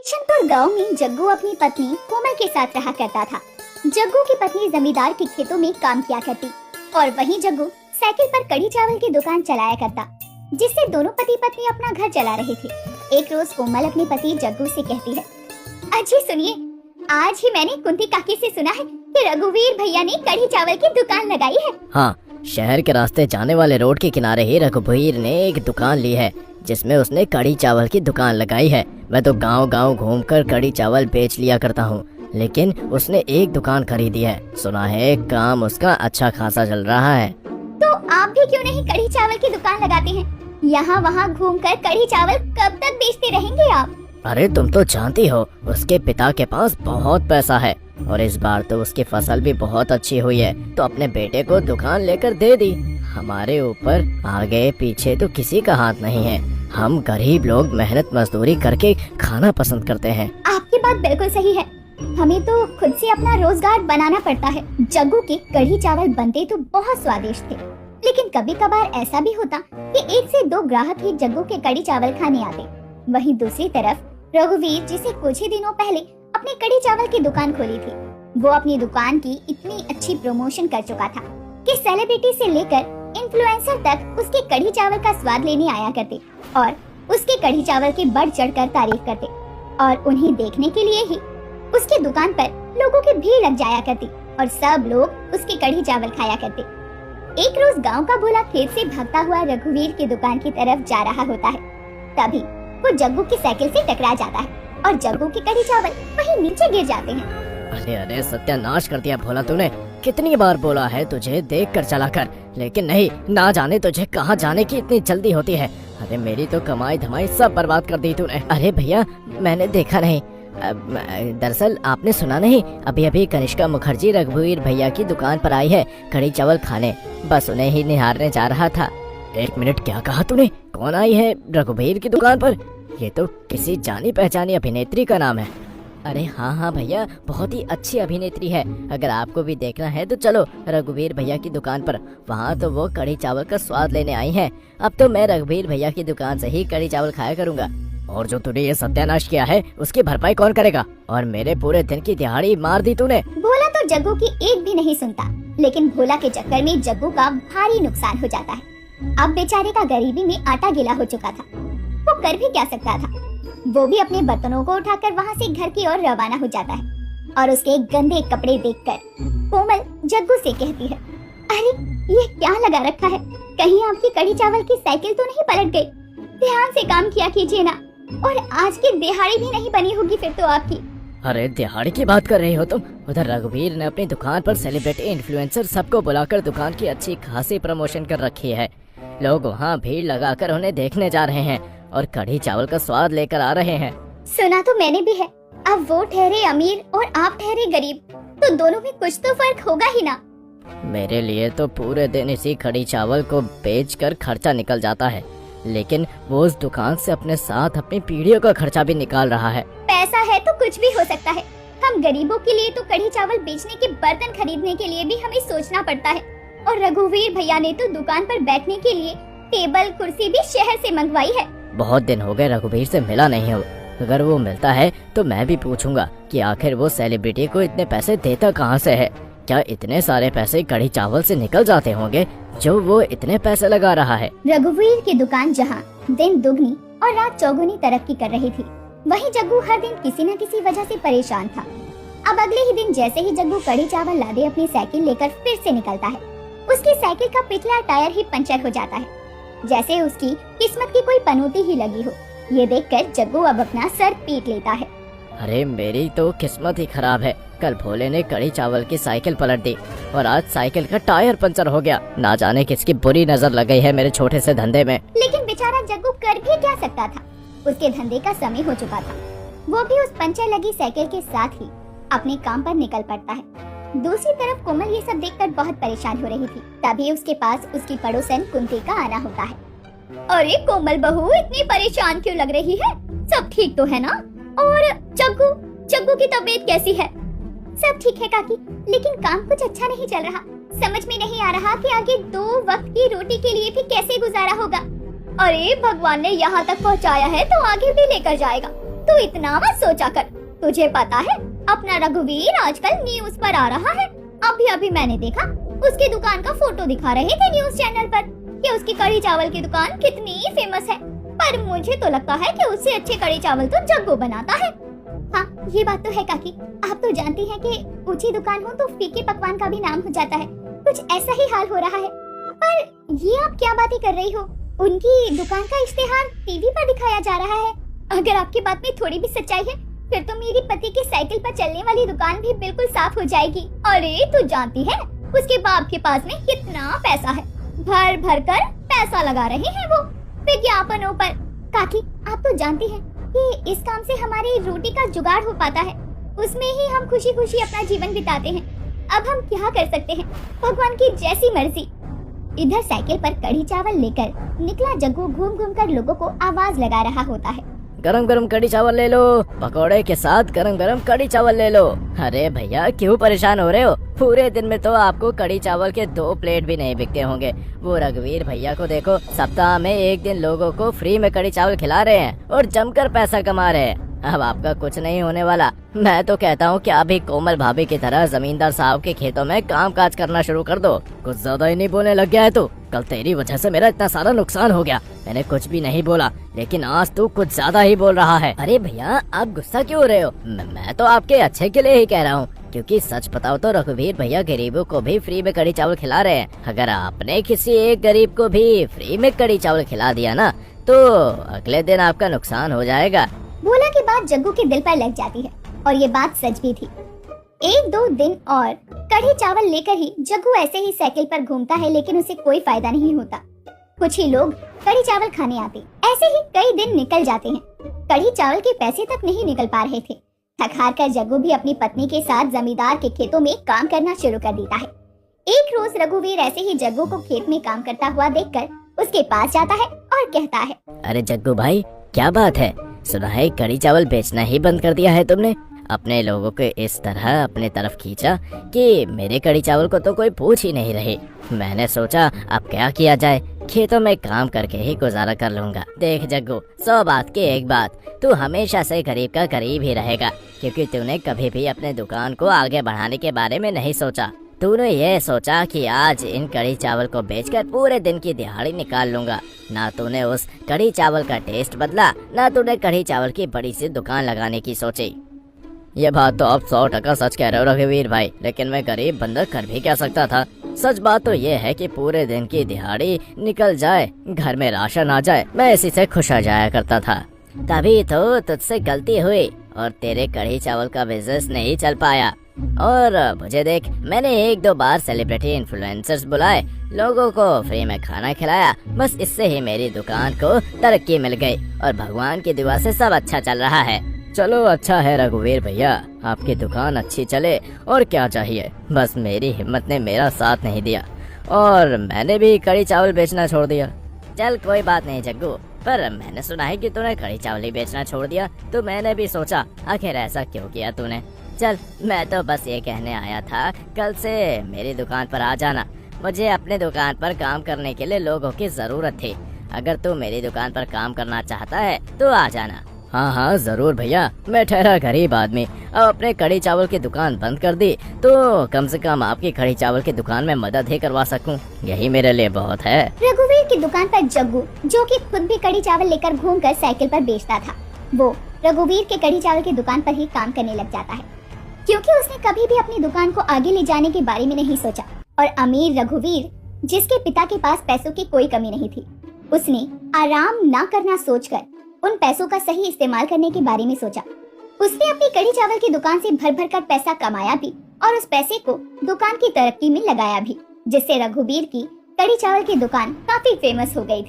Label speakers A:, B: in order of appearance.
A: किशनपुर गांव में जग्गू अपनी पत्नी कोमल के साथ रहा करता था। जग्गू की पत्नी जमींदार के खेतों में काम किया करती और वहीं जग्गू साइकिल पर कढ़ी चावल की दुकान चलाया करता, जिससे दोनों पति पत्नी अपना घर चला रहे थे। एक रोज कोमल अपने पति जग्गू से कहती है, अजी सुनिए, आज ही मैंने कुंती काकी से सुना है कि रघुवीर भैया ने कढ़ी चावल की दुकान लगाई है।
B: हाँ, शहर के रास्ते जाने वाले रोड के किनारे ही रघुवीर ने एक दुकान ली है जिसमें उसने कढ़ी चावल की दुकान लगाई है। मैं तो गांव-गांव घूमकर कढ़ी चावल बेच लिया करता हूँ, लेकिन उसने एक दुकान खरीदी है। सुना है काम उसका अच्छा खासा चल रहा है।
A: तो आप भी क्यों नहीं कढ़ी चावल की दुकान लगाते हैं? यहाँ वहाँ घूमकर कढ़ी चावल कब तक बेचते रहेंगे आप?
B: अरे तुम तो जानती हो, उसके पिता के पास बहुत पैसा है और इस बार तो उसकी फसल भी बहुत अच्छी हुई है, तो अपने बेटे को दुकान लेकर दे दी। हमारे ऊपर आगे पीछे तो किसी का हाथ नहीं है। हम गरीब लोग मेहनत मजदूरी करके खाना पसंद करते हैं।
A: आपकी बात बिल्कुल सही है, हमें तो खुद से अपना रोजगार बनाना पड़ता है। जग्गू के कढ़ी चावल बनते तो बहुत स्वादिष्ट थे, लेकिन कभी कभार ऐसा भी होता कि 1 से 2 ग्राहक ही जग्गू के कढ़ी चावल खाने आते। वहीं दूसरी तरफ रघुवीर, जिसे कुछ ही दिनों पहले अपनी कढ़ी चावल की दुकान खोली थी, वो अपनी दुकान की इतनी अच्छी प्रमोशन कर चुका था कि सेलिब्रिटी से लेकर इन्फ्लुएंसर तक उसके कढ़ी चावल का स्वाद लेने आया करते और उसके कढ़ी चावल की बढ़ चढ़कर तारीफ करते, और उन्हें देखने के लिए ही उसकी दुकान पर लोगों की भीड़ लग जाया करती और सब लोग उसके कढ़ी चावल खाया करते। एक रोज गांव का भोला खेत से भागता हुआ रघुवीर की दुकान की तरफ जा रहा होता है। तभी वो जग्गू की साइकिल से टकरा जाता है और जग्गू के कढ़ी चावल वहीं नीचे गिर जाते हैं।
B: अरे अरे, सत्यानाश कर दिया भोला तूने। कितनी बार बोला है तुझे देख कर चला कर, लेकिन नहीं, ना जाने तुझे कहाँ जाने की इतनी जल्दी होती है। अरे मेरी तो कमाई धमाई सब बर्बाद कर दी तूने। अरे भैया, मैंने देखा नहीं। दरअसल आपने सुना नहीं, अभी अभी कनिष्का मुखर्जी रघुवीर भैया की दुकान पर आई है कढ़ी चावल खाने। बस उन्हें ही निहारने जा रहा था। 1 मिनट, क्या कहा तूने? कौन आई है रघुवीर की दुकान पर? ये तो किसी जानी पहचानी अभिनेत्री का नाम है। अरे हाँ भैया, बहुत ही अच्छी अभिनेत्री है। अगर आपको भी देखना है तो चलो रघुवीर भैया की दुकान पर। वहाँ तो वो कढ़ी चावल का स्वाद लेने आई हैं। अब तो मैं रघुवीर भैया की दुकान से ही कढ़ी चावल खाया करूँगा। और जो तूने ये सत्यानाश किया है उसकी भरपाई कौन करेगा? और मेरे पूरे दिन की दिहाड़ी मार दी तूने।
A: भोला तो जग्गू की एक भी नहीं सुनता, लेकिन भोला के चक्कर में जग्गू का भारी नुकसान हो जाता है। अब बेचारे का गरीबी में आटा गीला हो चुका था। वो कर भी क्या सकता था? वो भी अपने बर्तनों को उठाकर वहाँ से घर की ओर रवाना हो जाता है और उसके गंदे कपड़े देखकर कोमल जग्गू से कहती है, अरे ये क्या लगा रखा है? कहीं आपकी कढ़ी चावल की साइकिल तो नहीं पलट गई? ध्यान से काम किया कीजिए ना। और आज की दिहाड़ी भी नहीं बनी होगी फिर तो आपकी।
B: अरे दिहाड़ी की बात कर रही हो तुम? उधर रघुवीर ने अपनी दुकान पर सेलिब्रिटी इन्फ्लुएंसर सबको बुलाकर दुकान की अच्छी खासी प्रमोशन कर रखी है। लोग वहाँ भीड़ लगाकर उन्हें देखने जा रहे हैं और कढ़ी चावल का स्वाद लेकर आ रहे हैं।
A: सुना तो मैंने भी है। अब वो ठहरे अमीर और आप ठहरे गरीब, तो दोनों में कुछ तो फर्क होगा ही ना।
B: मेरे लिए तो पूरे दिन इसी कढ़ी चावल को बेचकर खर्चा निकल जाता है, लेकिन वो उस दुकान से अपने साथ अपनी पीढ़ियों का खर्चा भी निकाल रहा है।
A: पैसा है तो कुछ भी हो सकता है। हम गरीबों के लिए तो कढ़ी चावल बेचने के बर्तन खरीदने के लिए भी हमें सोचना पड़ता है, और रघुवीर भैया ने तो दुकान पर बैठने के लिए टेबल कुर्सी भी शहर से मंगवाई है।
B: बहुत दिन हो गए रघुवीर से मिला नहीं हूँ। अगर वो मिलता है तो मैं भी पूछूंगा कि आखिर वो सेलिब्रिटी को इतने पैसे देता कहाँ से है। क्या इतने सारे पैसे कढ़ी चावल से निकल जाते होंगे जो वो इतने पैसे लगा रहा है?
A: रघुवीर की दुकान जहाँ दिन दुगनी और रात चौगुनी तरक्की कर रही थी, वहीं जग्गू हर दिन किसी न किसी वजह से परेशान था। अब अगले ही दिन जैसे ही जग्गू कढ़ी चावल लादे अपनी साइकिल लेकर फिर से निकलता है, उसकी साइकिल का पिछला टायर ही पंचर हो जाता है, जैसे उसकी किस्मत की कोई पनौती ही लगी हो। ये देखकर जग्गू अब अपना सर पीट लेता है।
B: अरे मेरी तो किस्मत ही खराब है। कल भोले ने कढ़ी चावल की साइकिल पलट दी और आज साइकिल का टायर पंचर हो गया। ना जाने किसकी बुरी नजर लग गई है मेरे छोटे से धंधे में।
A: लेकिन बेचारा जग्गू कर भी क्या सकता था? उसके धंधे का समय हो चुका था। वो भी उस पंचर लगी साइकिल के साथ ही अपने काम पर निकल पड़ता है। दूसरी तरफ कोमल ये सब देखकर बहुत परेशान हो रही थी। तभी उसके पास उसकी पड़ोसन कुंती का आना होता है। अरे कोमल बहू, इतनी परेशान क्यों लग रही है? सब ठीक तो है ना? और जग्गू की तबीयत कैसी है? सब ठीक है काकी, लेकिन काम कुछ अच्छा नहीं चल रहा। समझ में नहीं आ रहा कि आगे 2 वक्त की रोटी के लिए भी कैसे गुजारा होगा। अरे भगवान ने यहाँ तक पहुँचाया है तो आगे भी लेकर जाएगा। तू इतना मत सोचा कर। तुझे पता है अपना रघुवीर आजकल न्यूज पर आ रहा है। अभी अभी मैंने देखा उसकी दुकान का फोटो दिखा रहे थे न्यूज चैनल पर कि उसकी कढ़ी चावल की दुकान कितनी फेमस है। पर मुझे तो लगता है कि उससे अच्छे कढ़ी चावल तो जग्गू बनाता है। हाँ, ये बात तो है काकी। आप तो जानती हैं कि ऊंची दुकान हो तो फीके पकवान का भी नाम हो जाता है। कुछ ऐसा ही हाल हो रहा है। पर ये आप क्या बातें कर रही हो? उनकी दुकान का इश्तेहार टीवी पर दिखाया जा रहा है। अगर आपकी बात में थोड़ी भी सच्चाई है फिर तो मेरी पति की साइकिल पर चलने वाली दुकान भी बिल्कुल साफ हो जाएगी। अरे तू जानती है उसके बाप के पास में कितना पैसा है। भर भर कर पैसा लगा रहे हैं वो विज्ञापनों पर। काकी, आप तो जानती हैं कि इस काम से हमारी रोटी का जुगाड़ हो पाता है। उसमें ही हम खुशी खुशी अपना जीवन बिताते हैं। अब हम क्या कर सकते हैं, भगवान की जैसी मर्जी। इधर साइकिल पर कढ़ी चावल लेकर निकला जग्गू घूम घूम कर लोगों को आवाज लगा रहा होता है।
B: गरम गरम कढ़ी चावल ले लो, पकोड़े के साथ गरम गरम कढ़ी चावल ले लो। अरे भैया क्यों परेशान हो रहे हो? पूरे दिन में तो आपको कढ़ी चावल के 2 प्लेट भी नहीं बिकते होंगे। वो रघुवीर भैया को देखो, सप्ताह में 1 दिन लोगों को फ्री में कढ़ी चावल खिला रहे हैं और जमकर पैसा कमा रहे हैं। अब आपका कुछ नहीं होने वाला। मैं तो कहता हूँ कि अभी कोमल भाभी की तरह जमींदार साहब के खेतों में काम काज करना शुरू कर दो। कुछ ज्यादा ही नहीं बोलने लग गया है तू। कल तेरी वजह से मेरा इतना सारा नुकसान हो गया। मैंने कुछ भी नहीं बोला, लेकिन आज तू कुछ ज्यादा ही बोल रहा है। अरे भैया आप गुस्सा क्यों हो रहे हो? मैं तो आपके अच्छे के लिए ही कह रहा हूँ, क्योंकि सच बताओ तो रघुवीर भैया गरीबों को भी फ्री में कढ़ी चावल खिला रहे हैं। अगर आपने किसी एक गरीब को भी फ्री में कढ़ी चावल खिला दिया ना तो अगले दिन आपका नुकसान हो जाएगा।
A: बोला की बात जग्गू के दिल पर लग जाती है और ये बात सच भी थी। 1-2 दिन और कढ़ी चावल लेकर ही जग्गू ऐसे ही साइकिल पर घूमता है, लेकिन उसे कोई फायदा नहीं होता। कुछ ही लोग कढ़ी चावल खाने आते। ऐसे ही कई दिन निकल जाते हैं। कढ़ी चावल के पैसे तक नहीं निकल पा रहे थे। थक हार कर जग्गू भी अपनी पत्नी के साथ जमींदार के खेतों में काम करना शुरू कर देता है। एक रोज रघुवीर ऐसे ही जग्गू को खेत में काम करता हुआ देखकर उसके पास जाता है और कहता है,
B: अरे जग्गू भाई क्या बात है? सुना है कढ़ी चावल बेचना ही बंद कर दिया है तुमने। अपने लोगों को इस तरह अपने तरफ खींचा कि मेरे कढ़ी चावल को तो कोई पूछ ही नहीं रही। मैंने सोचा अब क्या किया जाए, खेतों में काम करके ही गुजारा कर लूंगा। देख जग्गू, 100 बात की एक बात, तू हमेशा से गरीब का गरीब ही रहेगा, क्योंकि तूने कभी भी अपने दुकान को आगे बढ़ाने के बारे में नहीं सोचा। तूने ये सोचा कि आज इन कढ़ी चावल को बेचकर पूरे दिन की दिहाड़ी निकाल लूंगा। ना तूने उस कढ़ी चावल का टेस्ट बदला, ना तूने कढ़ी चावल की बड़ी सी दुकान लगाने की सोची। ये बात तो आप 100% सच कह रहे हो रघुवीर भाई, लेकिन मैं गरीब बंदा कर भी क्या सकता था। सच बात तो ये है कि पूरे दिन की दिहाड़ी निकल जाए, घर में राशन आ जाए, मैं इसी से खुश हो जाया करता था। तभी तो तुझसे गलती हुई और तेरे कढ़ी चावल का बिजनेस नहीं चल पाया। और मुझे देख, मैंने 1-2 बार सेलिब्रिटी इन्फ्लुएंसर्स बुलाए, लोगों को फ्री में खाना खिलाया, बस इससे ही मेरी दुकान को तरक्की मिल गई और भगवान की दुआ से सब अच्छा चल रहा है। चलो अच्छा है रघुवीर भैया, आपकी दुकान अच्छी चले और क्या चाहिए। बस मेरी हिम्मत ने मेरा साथ नहीं दिया और मैंने भी कढ़ी चावल बेचना छोड़ दिया। चल कोई बात नहीं जग्गू, पर मैंने सुना है कि तूने कढ़ी चावल ही बेचना छोड़ दिया, तो मैंने भी सोचा आखिर ऐसा क्यों किया तूने। चल मैं तो बस ये कहने आया था, कल से मेरी दुकान पर आ जाना। मुझे अपने दुकान पर काम करने के लिए लोगों की जरूरत थी। अगर तू मेरी दुकान पर काम करना चाहता है तो आ जाना। हाँ हाँ जरूर भैया, मैं ठहरा गरीब आदमी, अब अपने कढ़ी चावल की दुकान बंद कर दी तो कम से कम आपकी कढ़ी चावल की दुकान में मदद ही करवा सकूं, यही मेरे लिए बहुत है।
A: रघुवीर की दुकान पर जग्गू, जो कि खुद भी कढ़ी चावल लेकर घूमकर साइकिल पर बेचता था, वो रघुवीर के कढ़ी चावल की दुकान पर ही काम करने लग जाता है, क्योंकि उसने कभी भी अपनी दुकान को आगे ले जाने के बारे में नहीं सोचा। और अमीर रघुवीर, जिसके पिता के पास पैसों की कोई कमी नहीं थी, उसने आराम ना करना सोचकर उन पैसों का सही इस्तेमाल करने के बारे में सोचा। उसने अपनी कढ़ी चावल की दुकान से भर भर कर पैसा कमाया भी और उस पैसे को दुकान की तरक्की में लगाया भी, जिससे रघुवीर की कढ़ी चावल की दुकान काफी फेमस हो गई थी।